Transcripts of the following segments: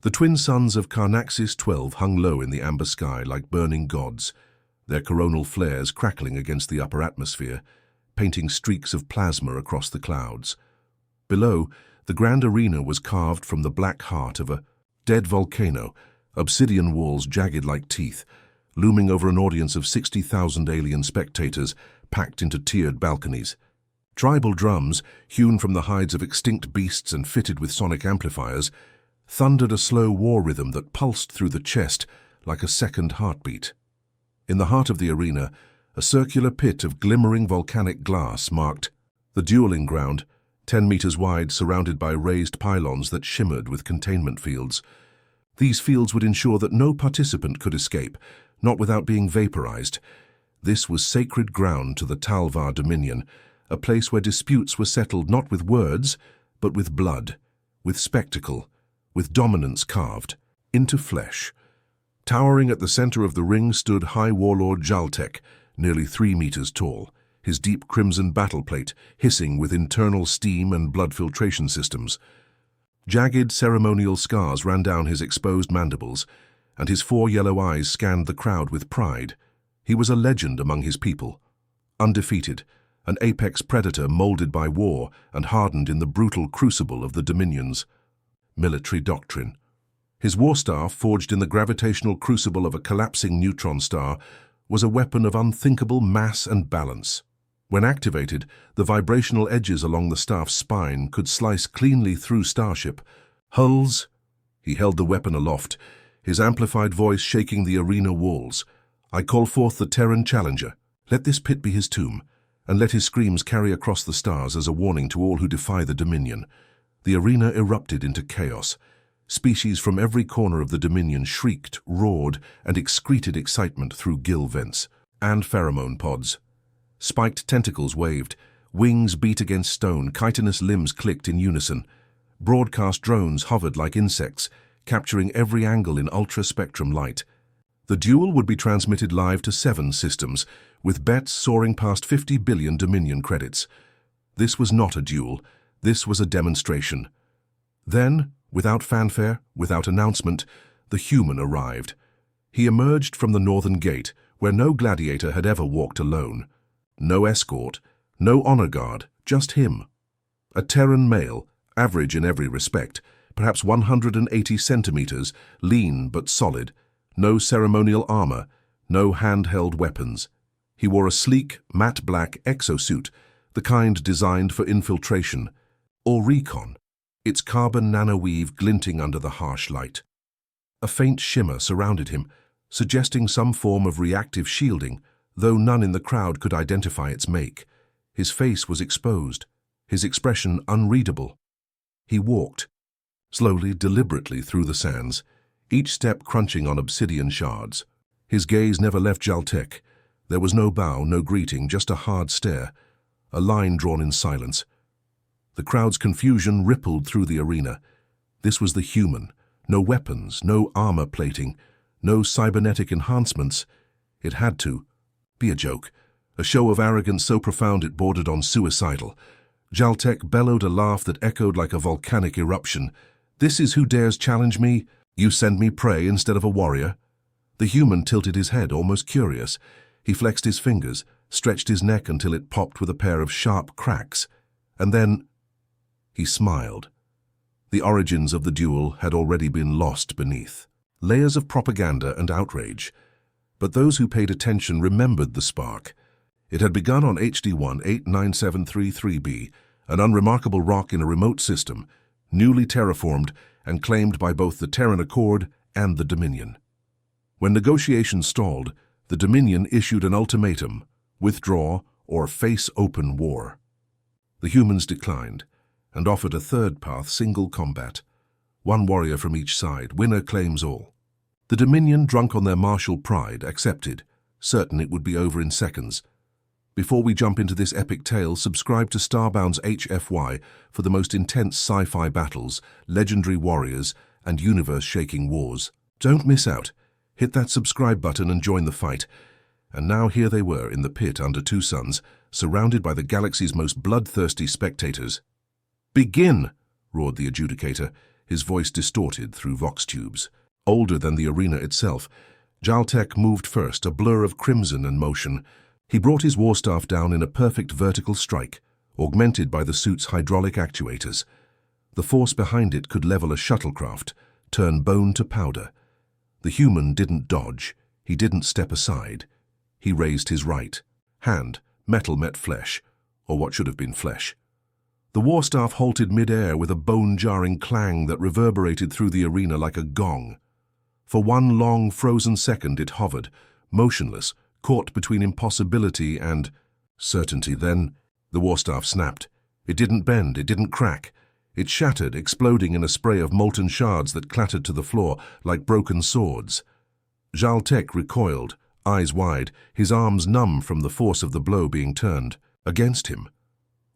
The twin suns of Carnaxis 12 hung low in the amber sky like burning gods, their coronal flares crackling against the upper atmosphere, painting streaks of plasma across the clouds. Below, the grand arena was carved from the black heart of a dead volcano, obsidian walls jagged like teeth, looming over an audience of 60,000 alien spectators packed into tiered balconies. Tribal drums, hewn from the hides of extinct beasts and fitted with sonic amplifiers, thundered a slow war rhythm that pulsed through the chest like a second heartbeat. In the heart of the arena, a circular pit of glimmering volcanic glass marked the dueling ground, 10 meters wide, surrounded by raised pylons that shimmered with containment fields. These fields would ensure that no participant could escape, not without being vaporized. This was sacred ground to the Talvar Dominion, a place where disputes were settled not with words, but with blood, with spectacle, with dominance carved into flesh. Towering at the center of the ring stood High Warlord Galactic, nearly 3 meters tall, his deep crimson battle plate hissing with internal steam and blood filtration systems. Jagged ceremonial scars ran down his exposed mandibles, and his 4 yellow eyes scanned the crowd with pride. He was a legend among his people, undefeated, an apex predator molded by war and hardened in the brutal crucible of the Dominion's military doctrine. His war staff, forged in the gravitational crucible of a collapsing neutron star, was a weapon of unthinkable mass and balance. When activated, the vibrational edges along the staff's spine could slice cleanly through starship hulls. He held the weapon aloft, his amplified voice shaking the arena walls. "I call forth the Terran challenger. Let this pit be his tomb, and let his screams carry across the stars as a warning to all who defy the Dominion." The arena erupted into chaos. Species from every corner of the Dominion shrieked, roared, and excreted excitement through gill vents and pheromone pods. Spiked tentacles waved, wings beat against stone, chitinous limbs clicked in unison. Broadcast drones hovered like insects, capturing every angle in ultra-spectrum light. The duel would be transmitted live to 7 systems, with bets soaring past 50 billion Dominion credits. This was not a duel, this was a demonstration. Then, without fanfare, without announcement, the human arrived. He emerged from the northern gate, where no gladiator had ever walked alone. No escort, no honor guard, just him. A Terran male, average in every respect, perhaps 180 centimeters, lean but solid, no ceremonial armor, no handheld weapons. He wore a sleek, matte black exosuit, the kind designed for infiltration, or recon, its carbon nanoweave glinting under the harsh light. A faint shimmer surrounded him, suggesting some form of reactive shielding, though none in the crowd could identify its make. His face was exposed, his expression unreadable. He walked, slowly, deliberately through the sands, each step crunching on obsidian shards. His gaze never left Galactic. There was no bow, no greeting, just a hard stare, a line drawn in silence. The crowd's confusion rippled through the arena. This was the human. No weapons, no armor plating, no cybernetic enhancements. It had to be a joke, a show of arrogance so profound it bordered on suicidal. Galactic bellowed a laugh that echoed like a volcanic eruption. "This is who dares challenge me? You send me prey instead of a warrior?" The human tilted his head, almost curious. He flexed his fingers, stretched his neck until it popped with a pair of sharp cracks, and then he smiled. The origins of the duel had already been lost beneath layers of propaganda and outrage. But those who paid attention remembered the spark. It had begun on HD1 89733b, an unremarkable rock in a remote system, newly terraformed and claimed by both the Terran Accord and the Dominion. When negotiations stalled, the Dominion issued an ultimatum: withdraw or face open war. The humans declined and offered a third path: single combat. One warrior from each side, winner claims all. The Dominion, drunk on their martial pride, accepted, certain it would be over in seconds. Before we jump into this epic tale, subscribe to StarBound's HFY for the most intense sci-fi battles, legendary warriors, and universe-shaking wars. Don't miss out. Hit that subscribe button and join the fight. And now here they were in the pit under 2 suns, surrounded by the galaxy's most bloodthirsty spectators. "Begin!" roared the adjudicator, his voice distorted through vox tubes. Older than the arena itself, Galactic moved first, a blur of crimson and motion. He brought his warstaff down in a perfect vertical strike, augmented by the suit's hydraulic actuators. The force behind it could level a shuttlecraft, turn bone to powder. The human didn't dodge. He didn't step aside. He raised his right hand. Metal met flesh, or what should have been flesh. The warstaff halted mid-air with a bone-jarring clang that reverberated through the arena like a gong. For one long, frozen second it hovered, motionless, caught between impossibility and certainty. Then the warstaff snapped. It didn't bend, it didn't crack. It shattered, exploding in a spray of molten shards that clattered to the floor like broken swords. Galactic recoiled, eyes wide, his arms numb from the force of the blow being turned against him.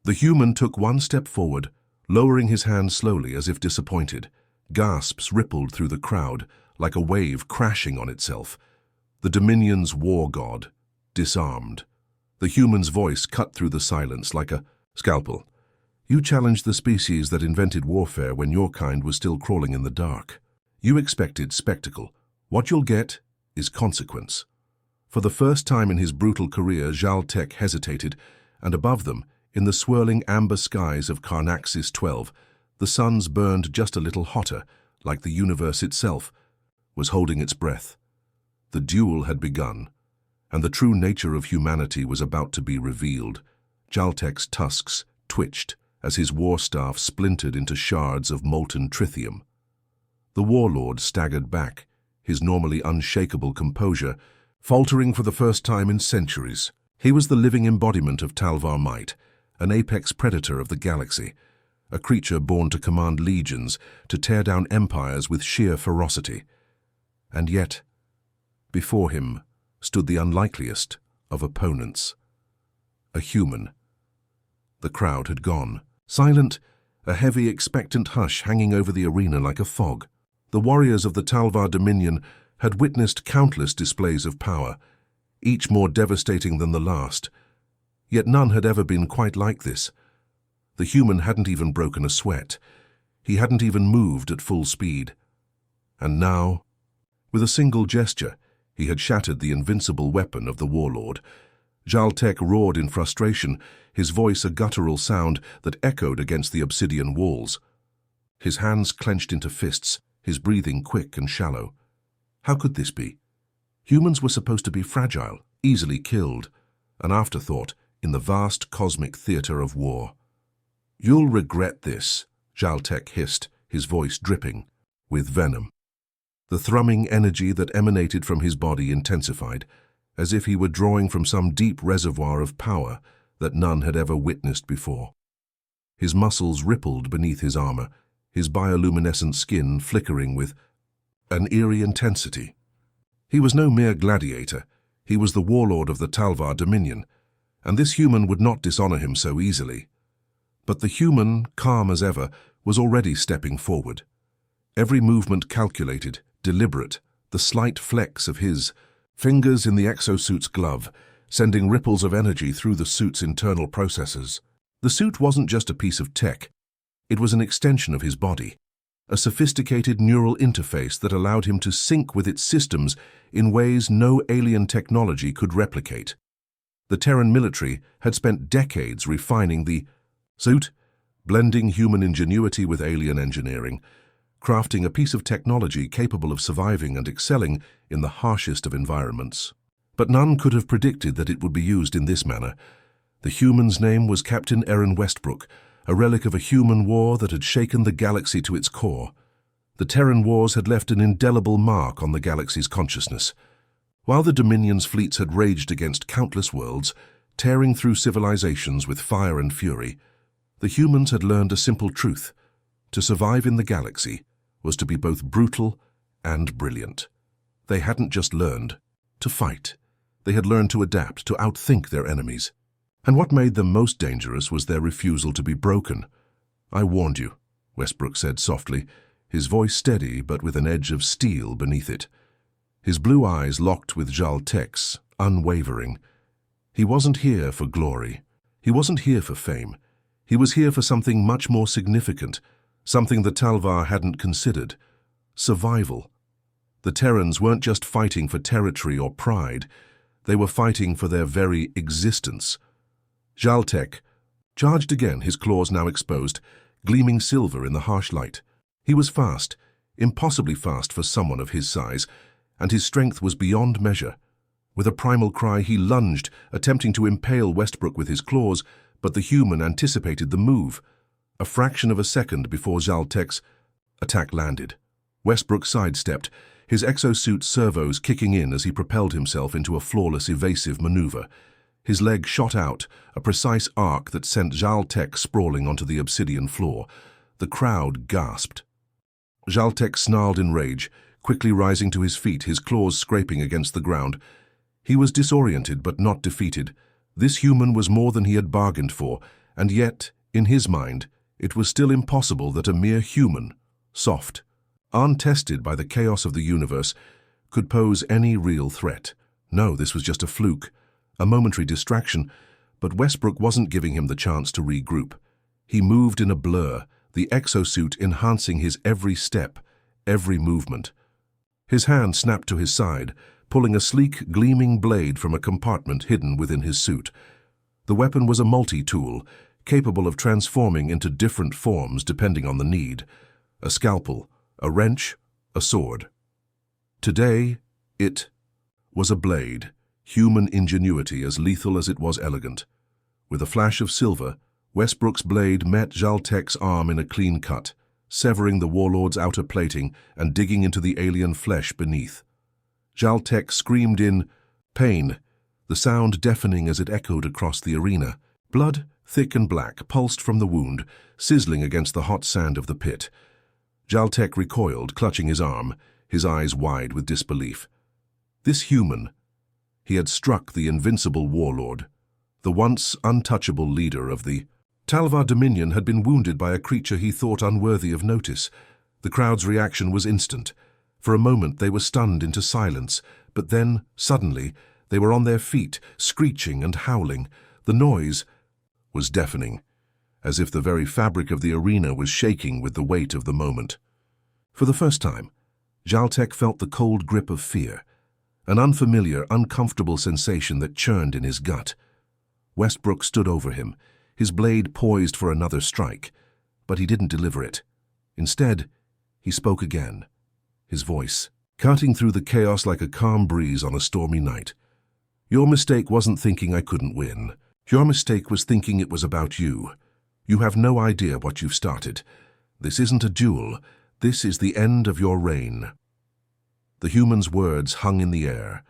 The human took one step forward, lowering his hand slowly as if disappointed. Gasps rippled through the crowd, like a wave crashing on itself. The Dominion's war god, disarmed. The human's voice cut through the silence like a scalpel. You challenged the species that invented warfare when your kind was still crawling in the dark. You expected spectacle. What you'll get is consequence. For the first time in his brutal career, Galactic hesitated, and above them, in the swirling amber skies of Carnaxis 12, the suns burned just a little hotter, like the universe itself was holding its breath. The duel had begun, and the true nature of humanity was about to be revealed. Galactic's tusks twitched as his warstaff splintered into shards of molten tritium. The warlord staggered back, his normally unshakable composure faltering for the first time in centuries. He was the living embodiment of Talvar might, an apex predator of the galaxy, a creature born to command legions, to tear down empires with sheer ferocity. And yet, before him stood the unlikeliest of opponents. A human. The crowd had gone. Silent, a heavy, expectant hush hanging over the arena like a fog. The warriors of the Talvar Dominion had witnessed countless displays of power, each more devastating than the last. Yet none had ever been quite like this. The human hadn't even broken a sweat. He hadn't even moved at full speed. And now, with a single gesture, he had shattered the invincible weapon of the warlord. Galactic roared in frustration, his voice a guttural sound that echoed against the obsidian walls. His hands clenched into fists, his breathing quick and shallow. How could this be? Humans were supposed to be fragile, easily killed, an afterthought in the vast cosmic theater of war. You'll regret this, Galactic hissed, his voice dripping with venom. The thrumming energy that emanated from his body intensified, as if he were drawing from some deep reservoir of power that none had ever witnessed before. His muscles rippled beneath his armor, his bioluminescent skin flickering with an eerie intensity. He was no mere gladiator. He was the warlord of the Talvar Dominion, and this human would not dishonor him so easily. But the human, calm as ever, was already stepping forward. Every movement calculated, deliberate, the slight flex of his fingers in the exosuit's glove, sending ripples of energy through the suit's internal processes. The suit wasn't just a piece of tech. It was an extension of his body, a sophisticated neural interface that allowed him to sync with its systems in ways no alien technology could replicate. The Terran military had spent decades refining the suit, blending human ingenuity with alien engineering, crafting a piece of technology capable of surviving and excelling in the harshest of environments. But none could have predicted that it would be used in this manner. The human's name was Captain Aaron Westbrook, a relic of a human war that had shaken the galaxy to its core. The Terran Wars had left an indelible mark on the galaxy's consciousness. While the Dominion's fleets had raged against countless worlds, tearing through civilizations with fire and fury, the humans had learned a simple truth. To survive in the galaxy was to be both brutal and brilliant. They hadn't just learned to fight. They had learned to adapt, to outthink their enemies. And what made them most dangerous was their refusal to be broken. "I warned you," Westbrook said softly, his voice steady but with an edge of steel beneath it. His blue eyes locked with Galactic's, unwavering. He wasn't here for glory. He wasn't here for fame. He was here for something much more significant, something the Talvar hadn't considered: survival. The Terrans weren't just fighting for territory or pride, they were fighting for their very existence. Galactic charged again, his claws now exposed, gleaming silver in the harsh light. He was fast, impossibly fast for someone of his size, and his strength was beyond measure. With a primal cry, he lunged, attempting to impale Westbrook with his claws, but the human anticipated the move. A fraction of a second before Galactic's attack landed, Westbrook sidestepped, his exosuit servos kicking in as he propelled himself into a flawless evasive maneuver. His leg shot out, a precise arc that sent Galactic sprawling onto the obsidian floor. The crowd gasped. Galactic snarled in rage, quickly rising to his feet, his claws scraping against the ground. He was disoriented but not defeated. This human was more than he had bargained for, and yet, in his mind, it was still impossible that a mere human, soft, untested by the chaos of the universe, could pose any real threat. No, this was just a fluke, a momentary distraction, but Westbrook wasn't giving him the chance to regroup. He moved in a blur, the exosuit enhancing his every step, every movement. His hand snapped to his side, pulling a sleek, gleaming blade from a compartment hidden within his suit. The weapon was a multi-tool, capable of transforming into different forms depending on the need. A scalpel, a wrench, a sword. Today, it was a blade, human ingenuity as lethal as it was elegant. With a flash of silver, Westbrook's blade met Galactic's arm in a clean cut, severing the warlord's outer plating and digging into the alien flesh beneath. Galactic screamed in pain, the sound deafening as it echoed across the arena. Blood, thick and black, pulsed from the wound, sizzling against the hot sand of the pit. Galactic recoiled, clutching his arm, his eyes wide with disbelief. This human, he had struck the invincible warlord. The once untouchable leader of the Talvar Dominion had been wounded by a creature he thought unworthy of notice. The crowd's reaction was instant. For a moment they were stunned into silence, but then, suddenly, they were on their feet, screeching and howling. The noise was deafening, as if the very fabric of the arena was shaking with the weight of the moment. For the first time, Galactic felt the cold grip of fear, an unfamiliar, uncomfortable sensation that churned in his gut. Westbrook stood over him, his blade poised for another strike, but he didn't deliver it. Instead, he spoke again, his voice cutting through the chaos like a calm breeze on a stormy night. "Your mistake wasn't thinking I couldn't win. Your mistake was thinking it was about you. You have no idea what you've started. This isn't a duel. This is the end of your reign." The human's words hung in the air,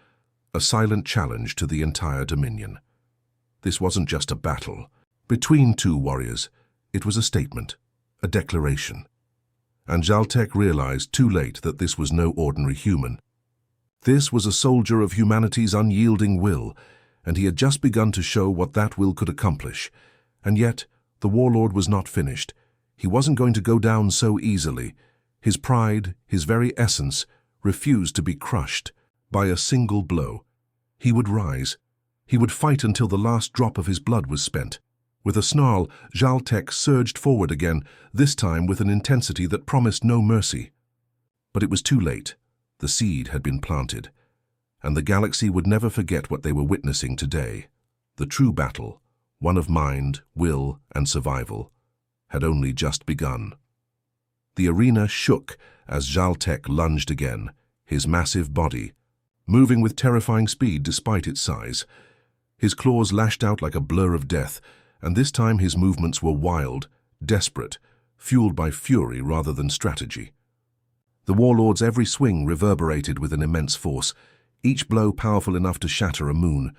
a silent challenge to the entire Dominion. This wasn't just a battle between two warriors. It was a statement, a declaration. And Galactic realized too late that this was no ordinary human. This was a soldier of humanity's unyielding will, and he had just begun to show what that will could accomplish. And yet, the warlord was not finished. He wasn't going to go down so easily. His pride, his very essence, refused to be crushed by a single blow. He would rise. He would fight until the last drop of his blood was spent. With a snarl, Galactic surged forward again, this time with an intensity that promised no mercy. But it was too late. The seed had been planted, and the galaxy would never forget what they were witnessing today. The true battle, one of mind, will, and survival, had only just begun. The arena shook as Galactic lunged again, his massive body moving with terrifying speed despite its size. His claws lashed out like a blur of death, and this time his movements were wild, desperate, fueled by fury rather than strategy. The warlord's every swing reverberated with an immense force, each blow powerful enough to shatter a moon,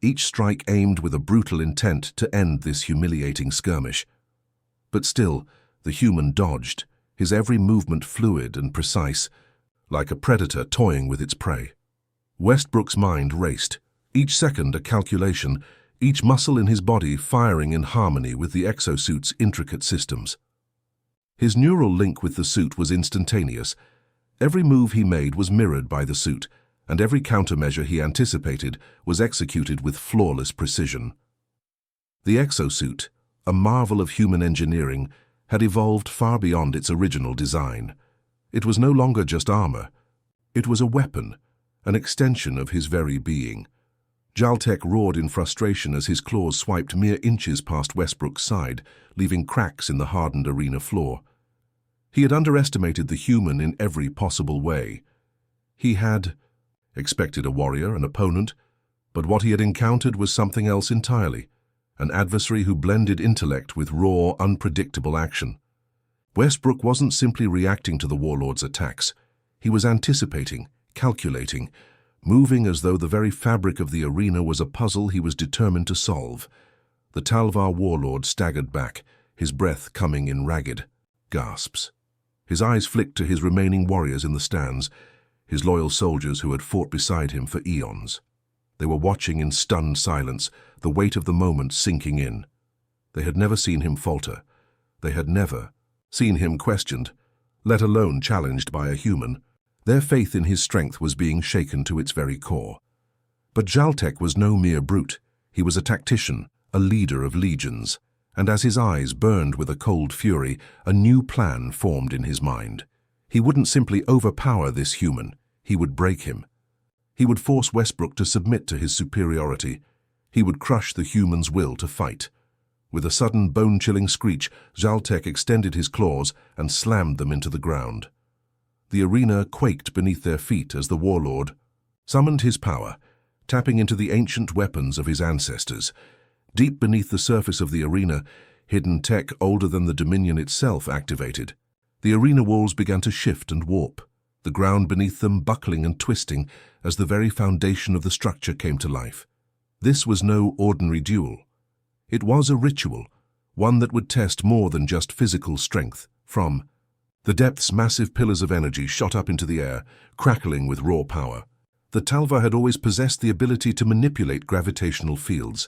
each strike aimed with a brutal intent to end this humiliating skirmish. But still, the human dodged, his every movement fluid and precise, like a predator toying with its prey. Westbrook's mind raced, each second a calculation, each muscle in his body firing in harmony with the exosuit's intricate systems. His neural link with the suit was instantaneous. Every move he made was mirrored by the suit, and every countermeasure he anticipated was executed with flawless precision. The exosuit, a marvel of human engineering, had evolved far beyond its original design. It was no longer just armor. It was a weapon, an extension of his very being. Galactic roared in frustration as his claws swiped mere inches past Westbrook's side, leaving cracks in the hardened arena floor. He had underestimated the human in every possible way. He had expected a warrior, an opponent, but what he had encountered was something else entirely, an adversary who blended intellect with raw, unpredictable action. Westbrook wasn't simply reacting to the warlord's attacks. He was anticipating, calculating, moving as though the very fabric of the arena was a puzzle he was determined to solve. The Talvar warlord staggered back, his breath coming in ragged gasps. His eyes flicked to his remaining warriors in the stands, his loyal soldiers who had fought beside him for eons. They were watching in stunned silence, the weight of the moment sinking in. They had never seen him falter. They had never seen him questioned, let alone challenged by a human. Their faith in his strength was being shaken to its very core. But Galactic was no mere brute. He was a tactician, a leader of legions, and as his eyes burned with a cold fury, a new plan formed in his mind. He wouldn't simply overpower this human, he would break him. He would force Westbrook to submit to his superiority. He would crush the human's will to fight. With a sudden bone-chilling screech, Galactic extended his claws and slammed them into the ground. The arena quaked beneath their feet as the warlord summoned his power, tapping into the ancient weapons of his ancestors. Deep beneath the surface of the arena, hidden tech older than the Dominion itself activated. The arena walls began to shift and warp, the ground beneath them buckling and twisting as the very foundation of the structure came to life. This was no ordinary duel. It was a ritual, one that would test more than just physical strength. From the depths, massive pillars of energy shot up into the air, crackling with raw power. The Talvar had always possessed the ability to manipulate gravitational fields,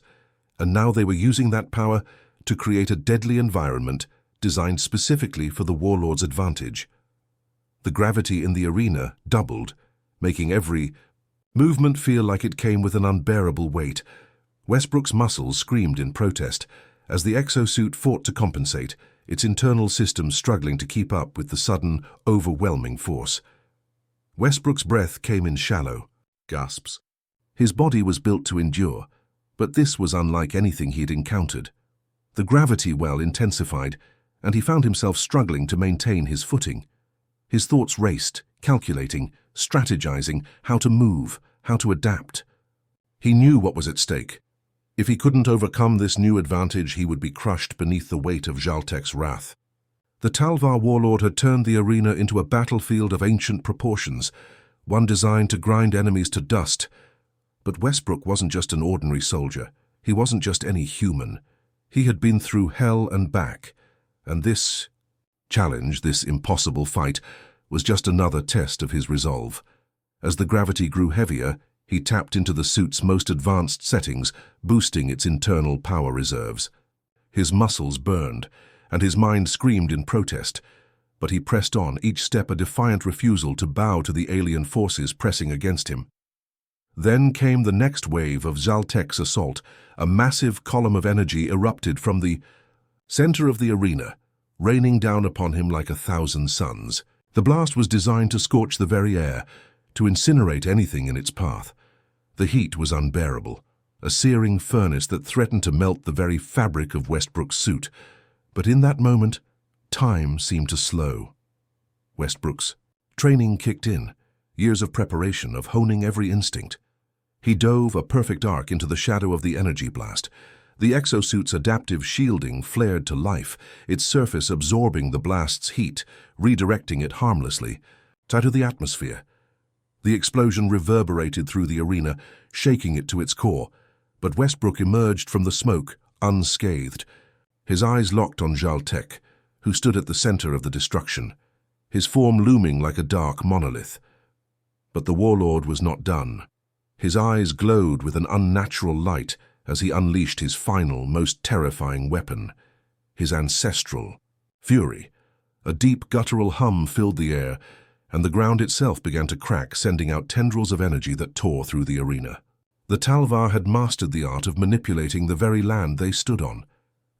and now they were using that power to create a deadly environment designed specifically for the warlord's advantage. The gravity in the arena doubled, making every movement feel like it came with an unbearable weight. Westbrook's muscles screamed in protest as the exosuit fought to compensate, its internal systems struggling to keep up with the sudden, overwhelming force. Westbrook's breath came in shallow gasps. His body was built to endure, but this was unlike anything he'd encountered. The gravity well intensified, and he found himself struggling to maintain his footing. His thoughts raced, calculating, strategizing how to move, how to adapt. He knew what was at stake. If he couldn't overcome this new advantage, he would be crushed beneath the weight of Galactic's wrath. The Talvar warlord had turned the arena into a battlefield of ancient proportions, one designed to grind enemies to dust. But Westbrook wasn't just an ordinary soldier. He wasn't just any human. He had been through hell and back, and this challenge, this impossible fight, was just another test of his resolve. As the gravity grew heavier, he tapped into the suit's most advanced settings, boosting its internal power reserves. His muscles burned, and his mind screamed in protest, but he pressed on, each step a defiant refusal to bow to the alien forces pressing against him. Then came the next wave of Galactic's assault. A massive column of energy erupted from the center of the arena, raining down upon him like 1,000 suns. The blast was designed to scorch the very air, to incinerate anything in its path. The heat was unbearable, a searing furnace that threatened to melt the very fabric of Westbrook's suit. But in that moment, time seemed to slow. Westbrook's training kicked in, years of preparation, of honing every instinct. He dove a perfect arc into the shadow of the energy blast. The exosuit's adaptive shielding flared to life, its surface absorbing the blast's heat, redirecting it harmlessly to the atmosphere. The explosion reverberated through the arena, shaking it to its core, but Westbrook emerged from the smoke unscathed. His eyes locked on Galactic, who stood at the center of the destruction, his form looming like a dark monolith. But the warlord was not done. His eyes glowed with an unnatural light as he unleashed his final, most terrifying weapon, his ancestral fury. A deep guttural hum filled the air, and the ground itself began to crack, sending out tendrils of energy that tore through the arena. The Talvar had mastered the art of manipulating the very land they stood on,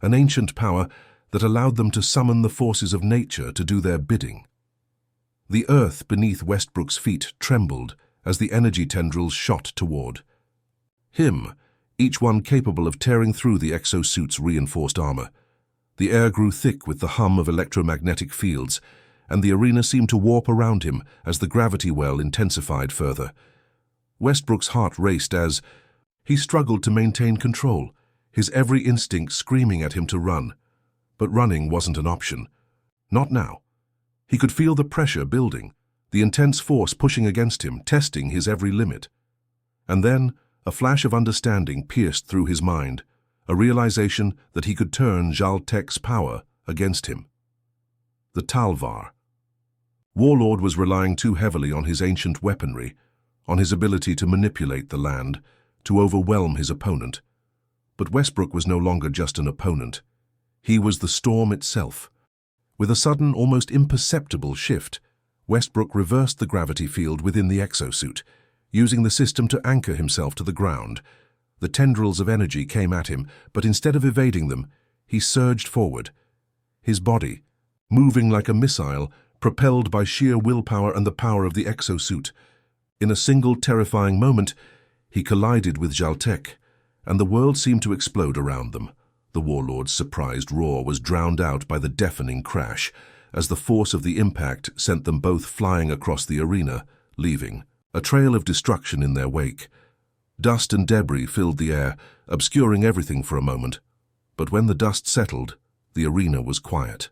an ancient power that allowed them to summon the forces of nature to do their bidding. The earth beneath Westbrook's feet trembled as the energy tendrils shot toward him, each one capable of tearing through the exosuit's reinforced armor. The air grew thick with the hum of electromagnetic fields, and the arena seemed to warp around him as the gravity well intensified further. Westbrook's heart raced as he struggled to maintain control, his every instinct screaming at him to run. But running wasn't an option. Not now. He could feel the pressure building, the intense force pushing against him, testing his every limit. And then, a flash of understanding pierced through his mind, a realization that he could turn Galactic's power against him. The Talvar. Warlord was relying too heavily on his ancient weaponry, on his ability to manipulate the land, to overwhelm his opponent. But Westbrook was no longer just an opponent. He was the storm itself. With a sudden, almost imperceptible shift, Westbrook reversed the gravity field within the exosuit, using the system to anchor himself to the ground. The tendrils of energy came at him, but instead of evading them, he surged forward. His body, moving like a missile, propelled by sheer willpower and the power of the exosuit. In a single terrifying moment, he collided with Galactic, and the world seemed to explode around them. The warlord's surprised roar was drowned out by the deafening crash, as the force of the impact sent them both flying across the arena, leaving a trail of destruction in their wake. Dust and debris filled the air, obscuring everything for a moment. But when the dust settled, the arena was quiet.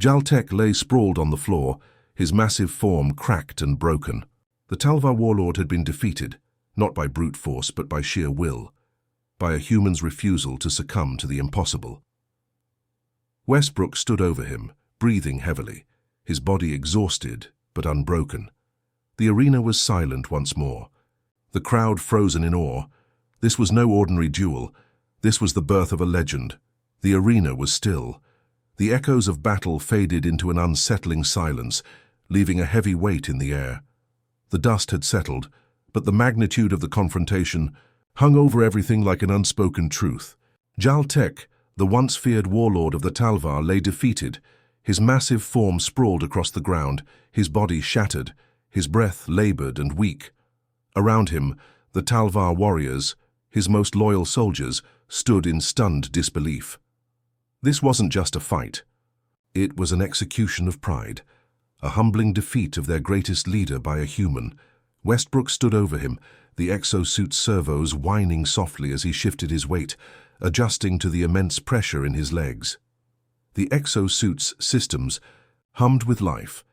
Galactic lay sprawled on the floor, his massive form cracked and broken. The Talvar warlord had been defeated, not by brute force but by sheer will, by a human's refusal to succumb to the impossible. Westbrook stood over him, breathing heavily, his body exhausted but unbroken. The arena was silent once more, the crowd frozen in awe. This was no ordinary duel. This was the birth of a legend. The arena was still. The echoes of battle faded into an unsettling silence, leaving a heavy weight in the air. The dust had settled, but the magnitude of the confrontation hung over everything like an unspoken truth. Galactic, the once feared warlord of the Talvar, lay defeated, his massive form sprawled across the ground, his body shattered, his breath labored and weak. Around him, the Talvar warriors, his most loyal soldiers, stood in stunned disbelief. This wasn't just a fight. It was an execution of pride, a humbling defeat of their greatest leader by a human. Westbrook stood over him, the exosuit's servos whining softly as he shifted his weight, adjusting to the immense pressure in his legs. The exosuit's systems hummed with life,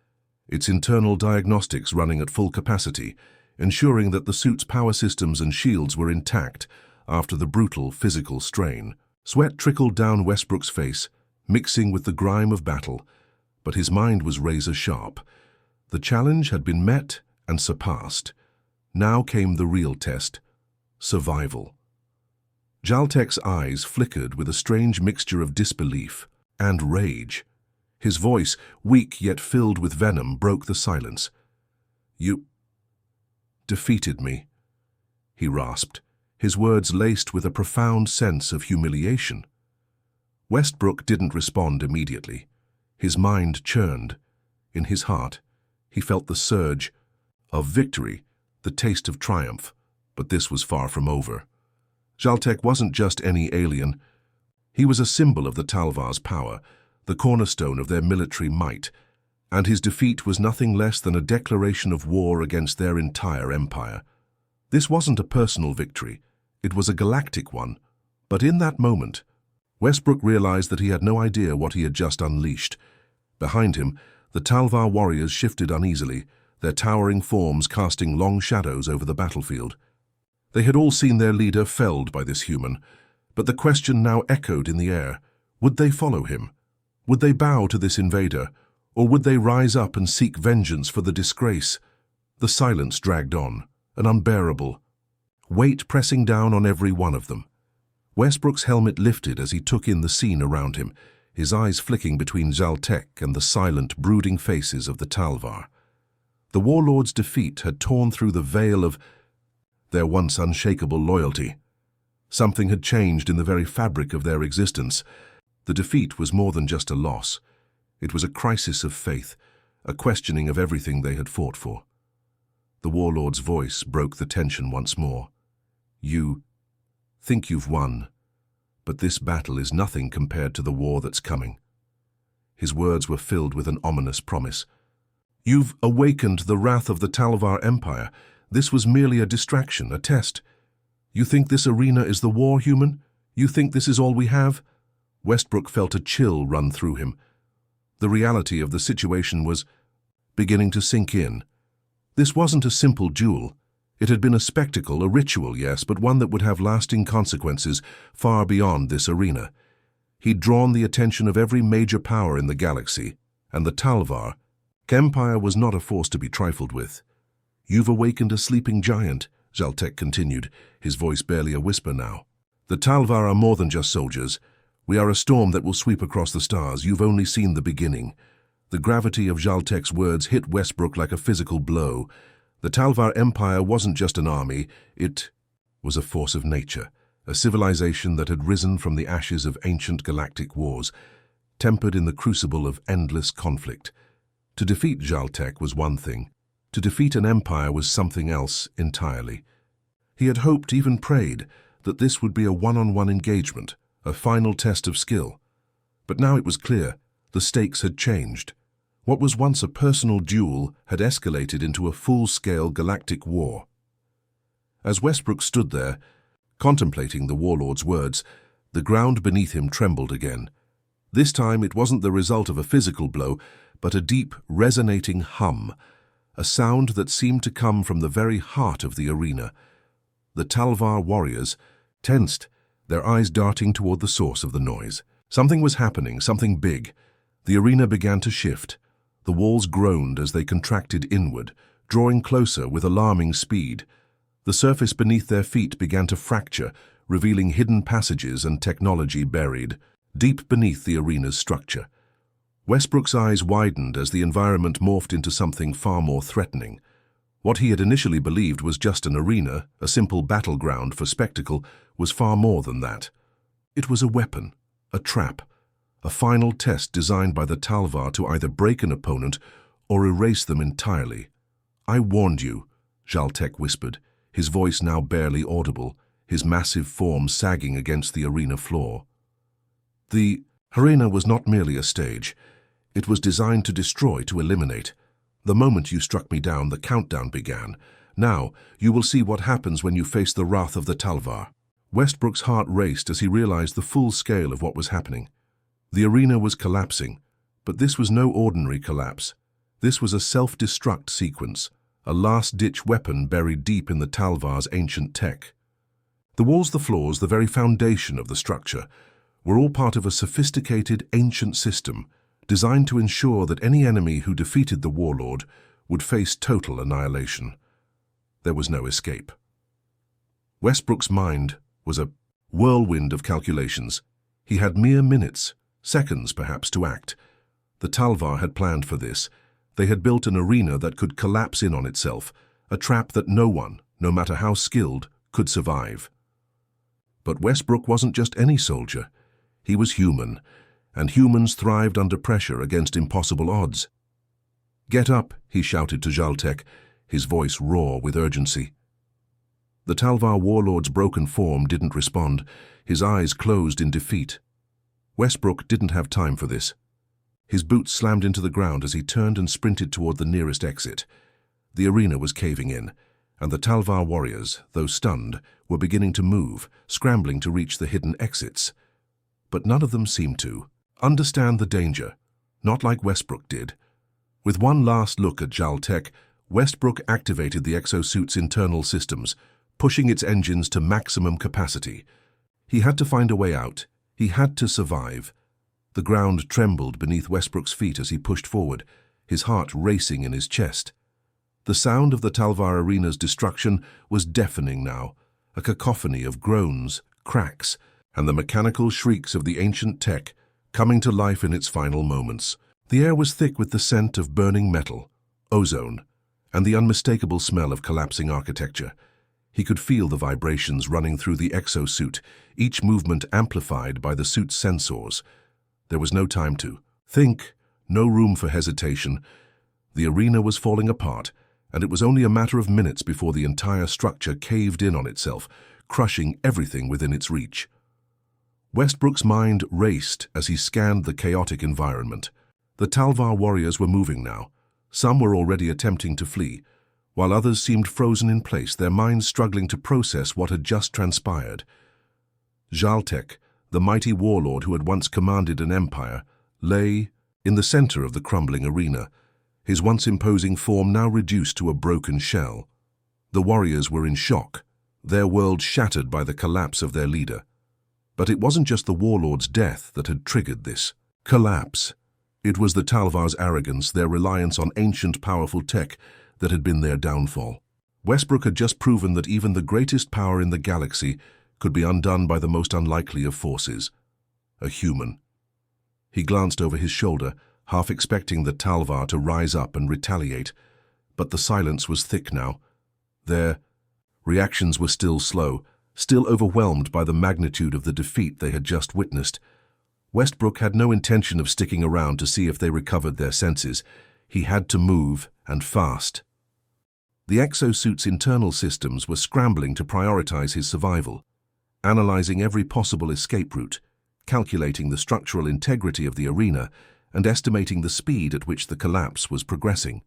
its internal diagnostics running at full capacity, ensuring that the suit's power systems and shields were intact after the brutal physical strain. Sweat trickled down Westbrook's face, mixing with the grime of battle, but his mind was razor-sharp. The challenge had been met and surpassed. Now came the real test: survival. Galactic's eyes flickered with a strange mixture of disbelief and rage. His voice, weak yet filled with venom, broke the silence. "You defeated me," he rasped, his words laced with a profound sense of humiliation. Westbrook didn't respond immediately. His mind churned. In his heart, he felt the surge of victory, the taste of triumph, but this was far from over. Galactic wasn't just any alien. He was a symbol of the Talvar's power, the cornerstone of their military might, and his defeat was nothing less than a declaration of war against their entire empire. This wasn't a personal victory, it was a galactic one, but in that moment, Westbrook realized that he had no idea what he had just unleashed. Behind him, the Talvar warriors shifted uneasily, their towering forms casting long shadows over the battlefield. They had all seen their leader felled by this human, but the question now echoed in the air: would they follow him? Would they bow to this invader, or would they rise up and seek vengeance for the disgrace? The silence dragged on, an unbearable weight pressing down on every one of them. Westbrook's helmet lifted as he took in the scene around him, his eyes flicking between Galactic and the silent, brooding faces of the Talvar. The warlord's defeat had torn through the veil of their once unshakable loyalty. Something had changed in the very fabric of their existence. The defeat was more than just a loss. It was a crisis of faith, a questioning of everything they had fought for. The warlord's voice broke the tension once more. You think you've won, but this battle is nothing compared to the war that's coming. His words were filled with an ominous promise. You've awakened the wrath of the Talvar Empire. This was merely a distraction, a test. You think this arena is the war, human? You think this is all we have? Westbrook felt a chill run through him. The reality of the situation was beginning to sink in. This wasn't a simple duel. It had been a spectacle, a ritual, yes, but one that would have lasting consequences far beyond this arena. He'd drawn the attention of every major power in the galaxy, and the Talvar Empire was not a force to be trifled with. You've awakened a sleeping giant, Galactic continued, his voice barely a whisper now. The Talvar are more than just soldiers. We are a storm that will sweep across the stars. You've only seen the beginning. The gravity of Galactic's words hit Westbrook like a physical blow. The Talvar Empire wasn't just an army, it was a force of nature, a civilization that had risen from the ashes of ancient galactic wars, tempered in the crucible of endless conflict. To defeat Galactic was one thing. To defeat an empire was something else entirely. He had hoped, even prayed, that this would be a one-on-one engagement, a final test of skill. But now it was clear, the stakes had changed. What was once a personal duel had escalated into a full-scale galactic war. As Westbrook stood there, contemplating the warlord's words, the ground beneath him trembled again. This time it wasn't the result of a physical blow, but a deep, resonating hum, a sound that seemed to come from the very heart of the arena. The Talvar warriors tensed, their eyes darting toward the source of the noise. Something was happening, something big. The arena began to shift. The walls groaned as they contracted inward, drawing closer with alarming speed. The surface beneath their feet began to fracture, revealing hidden passages and technology buried deep beneath the arena's structure. Westbrook's eyes widened as the environment morphed into something far more threatening. What he had initially believed was just an arena, a simple battleground for spectacle, was far more than that. It was a weapon, a trap, a final test designed by the Talvar to either break an opponent or erase them entirely. I warned you, Galactic whispered, his voice now barely audible, his massive form sagging against the arena floor. The arena was not merely a stage. It was designed to destroy, to eliminate. The moment you struck me down, the countdown began. Now, you will see what happens when you face the wrath of the Talvar. Westbrook's heart raced as he realized the full scale of what was happening. The arena was collapsing, but this was no ordinary collapse. This was a self-destruct sequence, a last-ditch weapon buried deep in the Talvar's ancient tech. The walls, the floors, the very foundation of the structure, were all part of a sophisticated, ancient system designed to ensure that any enemy who defeated the warlord would face total annihilation. There was no escape. Westbrook's mind was a whirlwind of calculations. He had mere minutes, seconds perhaps, to act. The Talvar had planned for this. They had built an arena that could collapse in on itself, a trap that no one, no matter how skilled, could survive. But Westbrook wasn't just any soldier. He was human, and humans thrived under pressure against impossible odds. "Get up," he shouted to Galactic, his voice raw with urgency. The Talvar warlord's broken form didn't respond, his eyes closed in defeat. Westbrook didn't have time for this. His boots slammed into the ground as he turned and sprinted toward the nearest exit. The arena was caving in, and the Talvar warriors, though stunned, were beginning to move, scrambling to reach the hidden exits. But none of them seemed to understand the danger, not like Westbrook did. With one last look at Galactic, Westbrook activated the exosuit's internal systems, pushing its engines to maximum capacity. He had to find a way out. He had to survive. The ground trembled beneath Westbrook's feet as he pushed forward, his heart racing in his chest. The sound of the Talvar arena's destruction was deafening now, a cacophony of groans, cracks, and the mechanical shrieks of the ancient tech coming to life in its final moments. The air was thick with the scent of burning metal, ozone, and the unmistakable smell of collapsing architecture. He could feel the vibrations running through the exosuit, each movement amplified by the suit's sensors. There was no time to think, no room for hesitation. The arena was falling apart, and it was only a matter of minutes before the entire structure caved in on itself, crushing everything within its reach. Westbrook's mind raced as he scanned the chaotic environment. The Talvar warriors were moving now. Some were already attempting to flee, while others seemed frozen in place, their minds struggling to process what had just transpired. Galactic, the mighty warlord who had once commanded an empire, lay in the center of the crumbling arena, his once imposing form now reduced to a broken shell. The warriors were in shock, their world shattered by the collapse of their leader. But it wasn't just the warlord's death that had triggered this collapse. It was the Talvar's arrogance, their reliance on ancient, powerful tech that had been their downfall. Westbrook had just proven that even the greatest power in the galaxy could be undone by the most unlikely of forces, a human. He glanced over his shoulder, half expecting the Talvar to rise up and retaliate, but the silence was thick now. Their reactions were still slow, still overwhelmed by the magnitude of the defeat they had just witnessed. Westbrook had no intention of sticking around to see if they recovered their senses. He had to move, and fast. The exosuit's internal systems were scrambling to prioritize his survival, analyzing every possible escape route, calculating the structural integrity of the arena, and estimating the speed at which the collapse was progressing.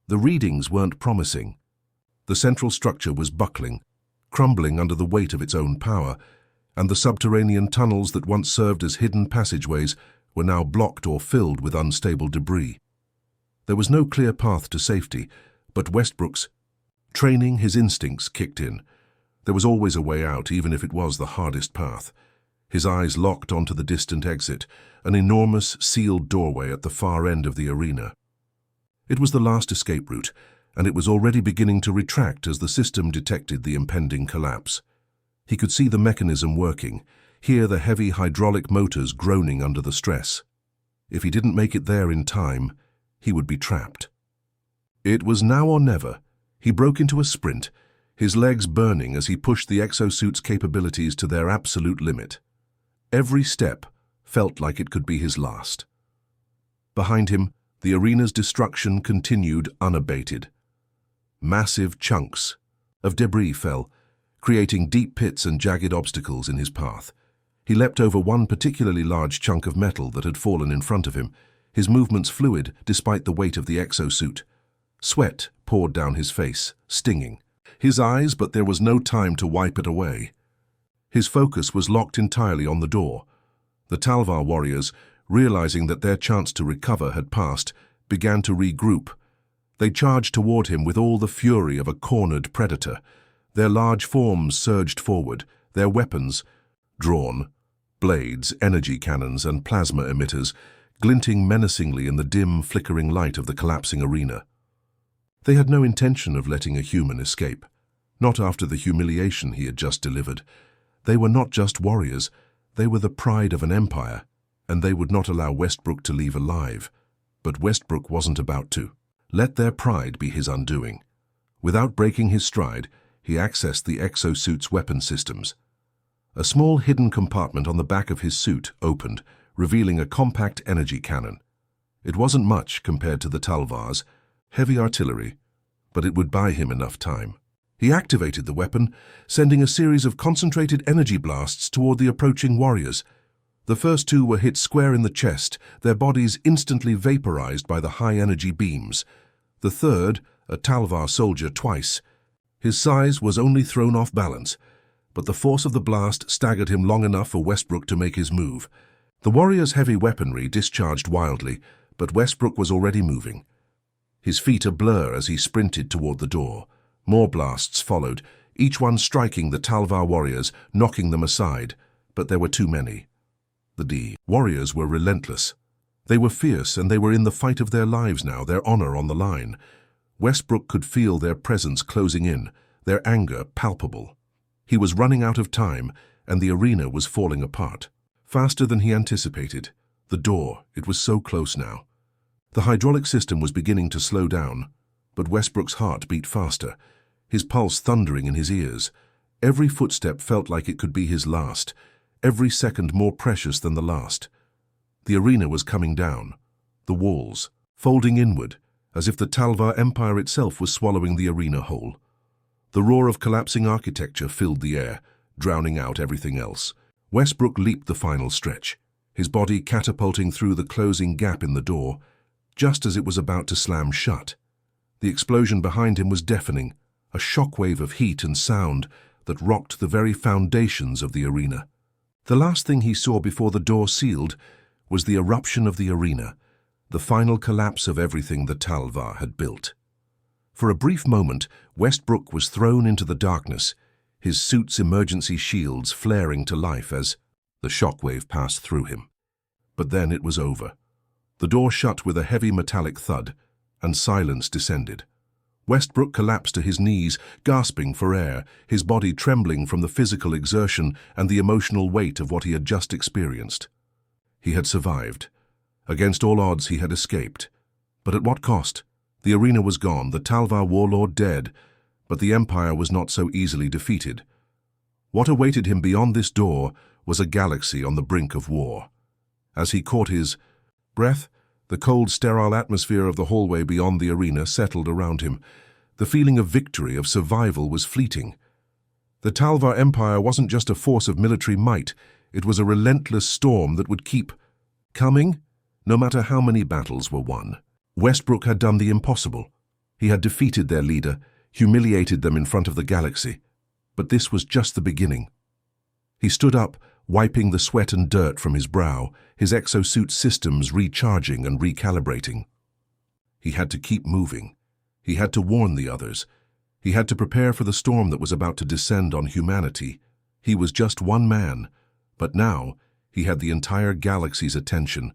The readings weren't promising. The central structure was buckling, crumbling under the weight of its own power, and the subterranean tunnels that once served as hidden passageways were now blocked or filled with unstable debris. There was no clear path to safety, but Westbrook's training, his instincts kicked in. There was always a way out, even if it was the hardest path. His eyes locked onto the distant exit, an enormous sealed doorway at the far end of the arena. It was the last escape route, and it was already beginning to retract as the system detected the impending collapse. He could see the mechanism working, hear the heavy hydraulic motors groaning under the stress. If he didn't make it there in time, he would be trapped. It was now or never. He broke into a sprint, his legs burning as he pushed the exosuit's capabilities to their absolute limit. Every step felt like it could be his last. Behind him, the arena's destruction continued unabated. Massive chunks of debris fell, creating deep pits and jagged obstacles in his path. He leapt over one particularly large chunk of metal that had fallen in front of him, his movements fluid despite the weight of the exosuit. Sweat poured down his face, stinging his eyes, but there was no time to wipe it away. His focus was locked entirely on the door. The Talvar warriors, realizing that their chance to recover had passed, began to regroup. They charged toward him with all the fury of a cornered predator. Their large forms surged forward, their weapons drawn, blades, energy cannons, and plasma emitters, glinting menacingly in the dim, flickering light of the collapsing arena. They had no intention of letting a human escape, not after the humiliation he had just delivered. They were not just warriors, they were the pride of an empire, and they would not allow Westbrook to leave alive. But Westbrook wasn't about to let their pride be his undoing. Without breaking his stride, he accessed the exosuit's weapon systems. A small hidden compartment on the back of his suit opened, revealing a compact energy cannon. It wasn't much compared to the Talvar's, heavy artillery, but it would buy him enough time. He activated the weapon, sending a series of concentrated energy blasts toward the approaching warriors. The first two were hit square in the chest, their bodies instantly vaporized by the high-energy beams. The third, a Talvar soldier, twice. His size was only thrown off balance, but the force of the blast staggered him long enough for Westbrook to make his move. The warrior's heavy weaponry discharged wildly, but Westbrook was already moving. His feet a blur as he sprinted toward the door. More blasts followed, each one striking the Talvar warriors, knocking them aside, but there were too many. The warriors were relentless. They were fierce, and they were in the fight of their lives now, their honor on the line. Westbrook could feel their presence closing in, their anger palpable. He was running out of time, and the arena was falling apart. Faster than he anticipated. The door, it was so close now. The hydraulic system was beginning to slow down, but Westbrook's heart beat faster, his pulse thundering in his ears. Every footstep felt like it could be his last, every second more precious than the last. The arena was coming down, the walls folding inward, as if the Talvar Empire itself was swallowing the arena whole. The roar of collapsing architecture filled the air, drowning out everything else. Westbrook leaped the final stretch, his body catapulting through the closing gap in the door, just as it was about to slam shut. The explosion behind him was deafening, a shockwave of heat and sound that rocked the very foundations of the arena. The last thing he saw before the door sealed was the eruption of the arena, the final collapse of everything the Talvar had built. For a brief moment, Westbrook was thrown into the darkness, his suit's emergency shields flaring to life as the shockwave passed through him. But then it was over. The door shut with a heavy metallic thud, and silence descended. Westbrook collapsed to his knees, gasping for air, his body trembling from the physical exertion and the emotional weight of what he had just experienced. He had survived. Against all odds, he had escaped. But at what cost? The arena was gone, the Talvar warlord dead, but the Empire was not so easily defeated. What awaited him beyond this door was a galaxy on the brink of war. As he caught his breath, the cold, sterile atmosphere of the hallway beyond the arena settled around him. The feeling of victory, of survival, was fleeting. The Talvar Empire wasn't just a force of military might, it was a relentless storm that would keep coming, no matter how many battles were won. Westbrook had done the impossible. He had defeated their leader, humiliated them in front of the galaxy. But this was just the beginning. He stood up, wiping the sweat and dirt from his brow, his exosuit systems recharging and recalibrating. He had to keep moving. He had to warn the others. He had to prepare for the storm that was about to descend on humanity. He was just one man, but now he had the entire galaxy's attention,